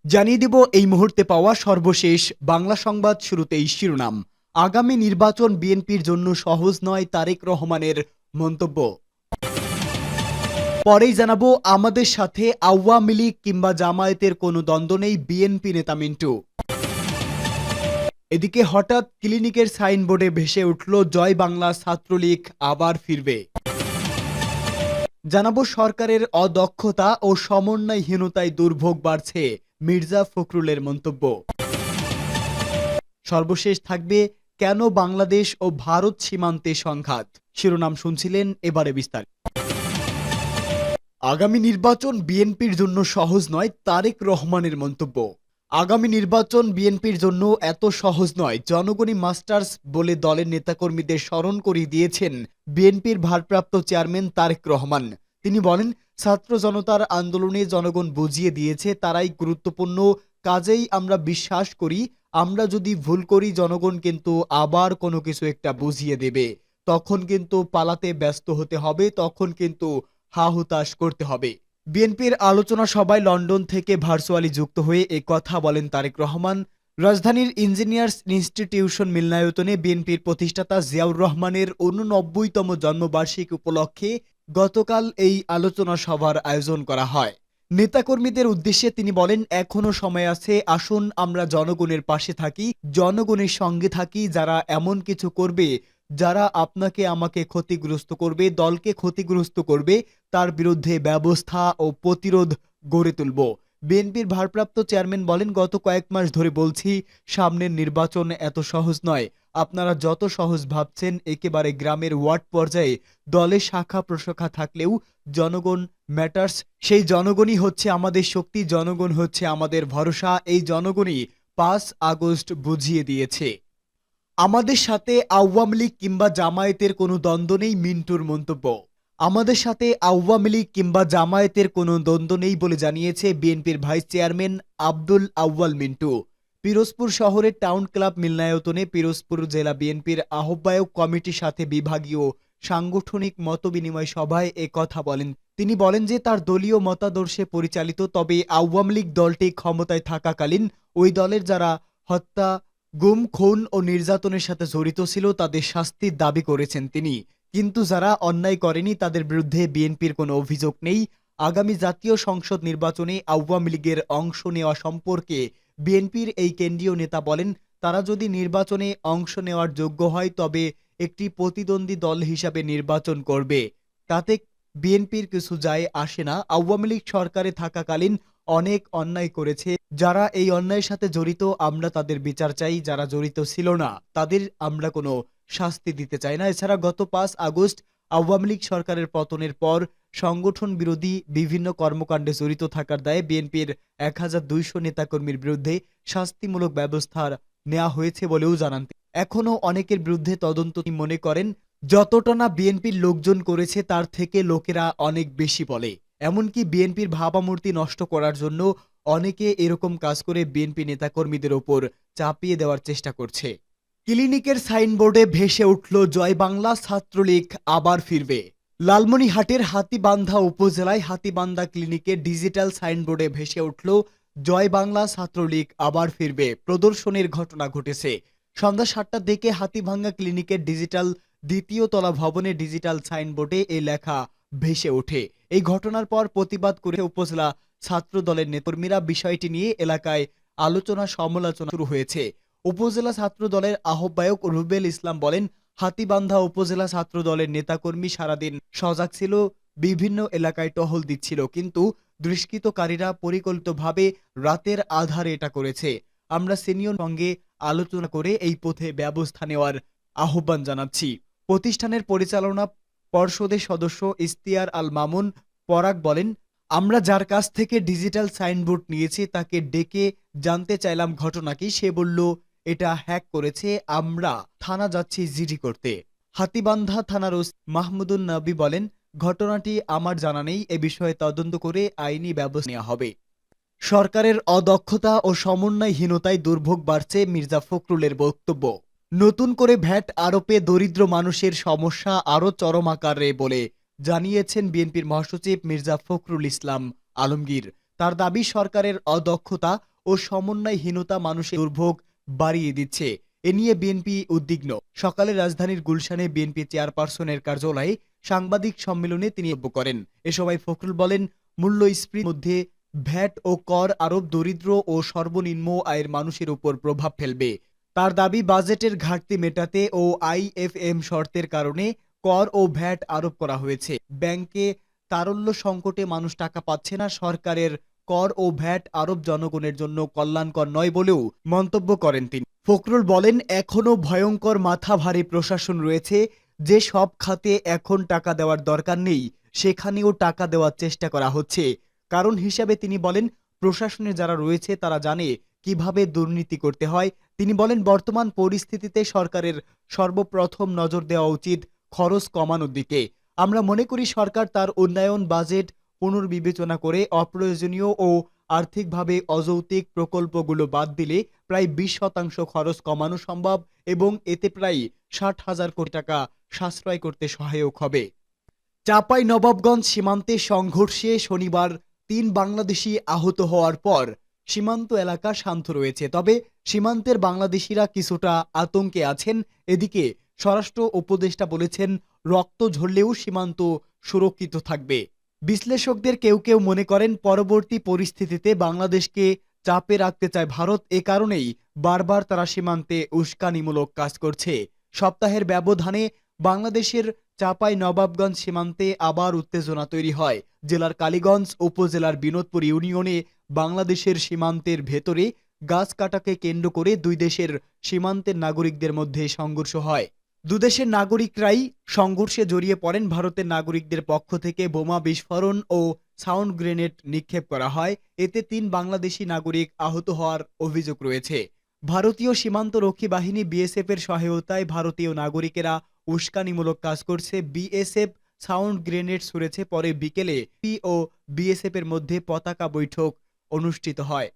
জানিয়ে দিব এই মুহূর্তে পাওয়া সর্বশেষ বাংলা সংবাদ। শুরুতেই শিরোনাম। আগামী নির্বাচন বিএনপির জন্য সহজ নয়, তারেক রহমানের মন্তব্য। পরেই জানাবো আমাদের সাথে আওয়ামী লীগ কিংবা জামায়াতের কোনো দ্বন্দ্ব নেই, বিএনপি নেতা মিন্টু। এদিকে হঠাৎ ক্লিনিকের সাইনবোর্ডে ভেসে উঠল জয় বাংলা ছাত্রলীগ আবার ফিরবে। জানাবো সরকারের অদক্ষতা ও সমন্বয়হীনতায় দুর্ভোগ বাড়ছে, মির্জা ফখরুলের মন্তব্য। সর্বশেষ থাকবে কেন বাংলাদেশ ও ভারত সীমান্তে সংঘাত। শিরোনাম শুনছিলেন, এবারে বিস্তারিত। আগামী নির্বাচন বিএনপির জন্য সহজ নয়, তারেক রহমানের মন্তব্য। আগামী নির্বাচন বিএনপির জন্য এত সহজ নয়, জনগণই মাস্টার্স বলে দলের নেতাকর্মীদের স্মরণ করিয়ে দিয়েছেন বিএনপির ভারপ্রাপ্ত চেয়ারম্যান তারেক রহমান। তিনি বলেন, ছাত্র জনতার আন্দোলনে জনগণ বুঝিয়ে দিয়েছে তারাই গুরুত্বপূর্ণ, কাজেই আমরা বিশ্বাস করি আমরা যদি ভুল করি জনগণ কিন্তু আবার কোনো কিছু একটা বুঝিয়ে দেবে। তখন কিন্তু পালাতে ব্যস্ত হতে হবে, তখন কিন্তু হা হুতাশ করতে হবে। বিএনপির আলোচনা সভায় লন্ডন থেকে ভার্চুয়ালি যুক্ত হয়ে এ কথা বলেন তারেক রহমান। রাজধানীর ইঞ্জিনিয়ার্স ইনস্টিটিউশন মিলনায়তনে বিএনপির প্রতিষ্ঠাতা জিয়াউর রহমানের ৮৯তম জন্মবার্ষিকী উপলক্ষে গতকাল এই আলোচনা সভার আয়োজন করা হয়। নেতাকর্মীদের উদ্দেশ্যে তিনি বলেন, এখনো সময় আছে, আসুন আমরা জনগণের পাশে থাকি, জনগণের সঙ্গে থাকি। যারা এমন কিছু করবে, যারা আপনাকে আমাকে ক্ষতিগ্রস্ত করবে, দলকে ক্ষতিগ্রস্ত করবে, তার বিরুদ্ধে ব্যবস্থা ও প্রতিরোধ গড়ে তুলব। বিএনপির ভারপ্রাপ্ত চেয়ারম্যান বলেন, গত কয়েক মাস ধরে বলছি সামনের নির্বাচন এত সহজ নয়। আপনারা যত সহজ ভাবছেন, একেবারে গ্রামের ওয়ার্ড পর্যায়ে দলের শাখা প্রশাখা থাকলেও জনগণ ম্যাটার্স। সেই জনগণই হচ্ছে আমাদের শক্তি, জনগণ হচ্ছে আমাদের ভরসা। এই জনগণই 5 আগস্ট বুঝিয়ে দিয়েছে। আমাদের সাথে আওয়ামী লীগ কিংবা জামায়াতের কোনো দ্বন্দ্ব নেই, মিন্টুর মন্তব্য। আমাদের সাথে আওয়ামী লীগ কিংবা জামায়াতের কোনো দ্বন্দ্ব নেই বলে জানিয়েছে বিএনপির ভাইস চেয়ারম্যান আব্দুল আউয়াল মিন্টু। পিরোজপুর শহরের টাউন ক্লাব মিলনায়তনে পিরোজপুর জেলা বিএনপির আহ্বায়ক কমিটির সাথে বিভাগীয় সাংগঠনিক মতবিনিময় সভায় এ কথা বলেন। তিনি বলেন যে তার দলীয় মতাদর্শে পরিচালিত, তবে আওয়ামী লীগ দলটি ক্ষমতায় থাকাকালীন ওই দলের যারা হত্যা, গুম, খুন ও নির্যাতনের সাথে জড়িত ছিল তাদের শাস্তির দাবি করেছেন তিনি। কিন্তু যারা অন্যায় করেনি তাদের বিরুদ্ধে বিএনপির কোনো অভিযোগ নেই। আগামী জাতীয় সংসদ নির্বাচনে আওয়ামী লীগের অংশ নেওয়া সম্পর্কে বিএনপির এই কেন্দ্রীয় নেতা বলেন, তারা যদি নির্বাচনে অংশ নেওয়ার যোগ্য হয় তবে একটি প্রতিদ্বন্দ্বী দল হিসাবে নির্বাচন করবে, তাতে বিএনপির কিছু যায় আসে না। আওয়ামী লীগ সরকারে থাকাকালীন অনেক অন্যায় করেছে, যারা এই অন্যায়ের সাথে জড়িত আমরা তাদের বিচার চাই, যারা জড়িত ছিল না তাদের আমরা কোনো শাস্তি দিতে চাই না। এছাড়া গত 5 আগস্ট আওয়ামী লীগ সরকারের পতনের পর সংগঠন বিরোধী বিভিন্ন কর্মকাণ্ডে জড়িত থাকার দায়ে বিএনপির 1200 নেতাকর্মীর বিরুদ্ধে শাস্তিমূলক ব্যবস্থা নেওয়া হয়েছে বলেও জানান। এখনো অনেকের বিরুদ্ধে তদন্ত মনে করেন যতটা না বিএনপির লোকজন করেছে তার থেকে লোকেরা অনেক বেশি বলে। এমনকি বিএনপির ভাবামূর্তি নষ্ট করার জন্য অনেকে এরকম কাজ করে বিএনপি নেতাকর্মীদের ওপর চাপিয়ে দেওয়ার চেষ্টা করছে। ক্লিনিকের সাইনবোর্ডে ভেসে উঠল জয় বাংলা ছাত্রলীগ আবার ফিরবে। লালমনিরহাটের হাতীবান্ধা উপজেলায় হাতীবান্ধা ক্লিনিকের ডিজিটাল সাইনবোর্ডে ভেসে উঠল জয় বাংলা ছাত্রলীগ আবার ফিরবে প্রদর্শনীর ঘটনা ঘটেছে। সন্ধ্যা 7টার দিকে হাতীভাঙ্গা ক্লিনিকের ডিজিটাল দ্বিতীয় তলা ভবনে ডিজিটাল সাইনবোর্ডে এই লেখা ভেসে ওঠে। এই ঘটনার পর প্রতিবাদ করে উপজেলা ছাত্র দলের নেতাকর্মীরা বিষয়টি নিয়ে এলাকায় আলোচনা সমালোচনা শুরু হয়েছে। উপজেলা ছাত্র দলের আহ্বায়ক রুবেল ইসলাম বলেন, হাতীবান্ধা উপজেলা ছাত্র দলের নেতাকর্মী সারাদিন সজাগ ছিল, বিভিন্ন এলাকায় টহল দিচ্ছিল, কিন্তু দুষ্কৃতকারীরা পরিকল্পিতভাবে রাতের আধারে এটা করেছে। আমরা সিনিয়র সঙ্গে আলোচনা করে এই পথে ব্যবস্থা নেওয়ার আহ্বান জানাচ্ছি। প্রতিষ্ঠানের পরিচালনা পর্ষদের সদস্য ইশতিয়ার আল মামুন পরাগ বলেন, আমরা যার কাছ থেকে ডিজিটাল সাইনবোর্ড নিয়েছি তাকে ডেকে জানতে চাইলাম ঘটনা কি। সে বলল এটা হ্যাক করেছে, আমরা থানা যাচ্ছি জিডি করতে। হাতীবান্ধা থানার ওসি মাহমুদুন নবী বলেন, ঘটনাটি আমার জানা নেই, এ বিষয়ে তদন্ত করে আইনি ব্যবস্থা নেওয়া হবে। সরকারের অদক্ষতা ও সমন্বয়হীনতায় দুর্ভোগ বাড়ছে, মির্জা ফখরুলের বক্তব্য। নতুন করে ভ্যাট আরোপে দরিদ্র মানুষের সমস্যা আরও চরম আকারে বলে জানিয়েছেন বিএনপির মহাসচিব মির্জা ফখরুল ইসলাম আলমগীর। তার দাবি, সরকারের অদক্ষতা ও সমন্বয়হীনতা মানুষের দুর্ভোগ বাড়িয়ে দিচ্ছে। এ নিয়ে বিএনপি উদ্বিগ্ন। সকালে রাজধানীর গুলশানে বিএনপি চেয়ারপারসনের কার্যালয়ে সাংবাদিক সম্মেলনে তিনি বক্তব্য করেন। এ সময় ফখরুল বলেন, মূল্যস্ফীতির মধ্যে ভ্যাট ও কর আরোপ দরিদ্র ও সর্বনিম্ন আয়ের মানুষের উপর প্রভাব ফেলবে। তার দাবি, বাজেটের ঘাটতি মেটাতে ও আইএফএম শর্তের কারণে কর ও ভ্যাট আরোপ করা হয়েছে। ব্যাংকে তারল্য সংকটে মানুষ টাকা পাচ্ছে না। সরকারের কর ও ভ্যাট আরোপ জনগণের জন্য কল্যাণকর নয় বলেও মন্তব্য করেন তিনি। ফখরুল বলেন, এখনো ভয়ঙ্কর মাথা ভারী প্রশাসন রয়েছে। যে সব খাতে এখন টাকা দেওয়ার দরকার নেই সেখানেও টাকা দেওয়ার চেষ্টা করা হচ্ছে। কারণ হিসাবে তিনি বলেন, প্রশাসনে যারা রয়েছে তারা জানে কিভাবে দুর্নীতি করতে হয়। তিনি বলেন, বর্তমান পরিস্থিতিতে সরকারের সর্বপ্রথম নজর দেওয়া উচিত খরচ কমানোর দিকে। আমরা মনে করি সরকার তার উন্নয়ন বাজেট পুনর্বিবেচনা করে অপ্রয়োজনীয় ও আর্থিকভাবে অযৌক্তিক প্রকল্পগুলো বাদ দিলে প্রায় 20% খরচ কমানো সম্ভব এবং এতে প্রায় 60,000 কোটি টাকা সাশ্রয় করতে সহায়ক হবে। চাঁপাইনবাবগঞ্জ সীমান্তে সংঘর্ষে শনিবার 3 বাংলাদেশি আহত হওয়ার পর সীমান্ত এলাকা শান্ত রয়েছে। তবে সীমান্তের বাংলাদেশিরা কিছুটা আতঙ্কে আছেন। এদিকে স্বরাষ্ট্র উপদেষ্টা বলেছেন, রক্ত ঝরলেও সীমান্ত সুরক্ষিত থাকবে। বিশ্লেষকদের কেউ কেউ মনে করেন, পরবর্তী পরিস্থিতিতে বাংলাদেশকে চাপে রাখতে চায় ভারত। এ কারণেই বারবার তারা সীমান্তে উস্কানিমূলক কাজ করছে। সপ্তাহের ব্যবধানে বাংলাদেশের চাঁপাইনবাবগঞ্জ সীমান্তে আবার উত্তেজনা তৈরি হয়। জেলার কালীগঞ্জ উপজেলার বিনোদপুর ইউনিয়নে বাংলাদেশের সীমান্তের ভেতরে গাছ কাটাকে কেন্দ্র করে দুই দেশের সীমান্তের নাগরিকদের মধ্যে সংঘর্ষ হয়। দুদেশের নাগরিকরাই সংঘর্ষে জড়িয়ে পড়েন। ভারতের নাগরিকদের পক্ষ থেকে বোমা বিস্ফোরণ ও সাউন্ড গ্রেনেড নিক্ষেপ করা হয়। এতে 3 বাংলাদেশি নাগরিক আহত হওয়ার অভিযোগ রয়েছে। ভারতীয় সীমান্তরক্ষী বাহিনী বিএসএফ এর সহায়তায় ভারতীয় নাগরিকেরা উস্কানিমূলক কাজ করছে। বিএসএফ সাউন্ড গ্রেনেড ছুড়েছে। পরে বিকেলে পি ও বিএসএফ এর মধ্যে পতাকা বৈঠক অনুষ্ঠিত হয়।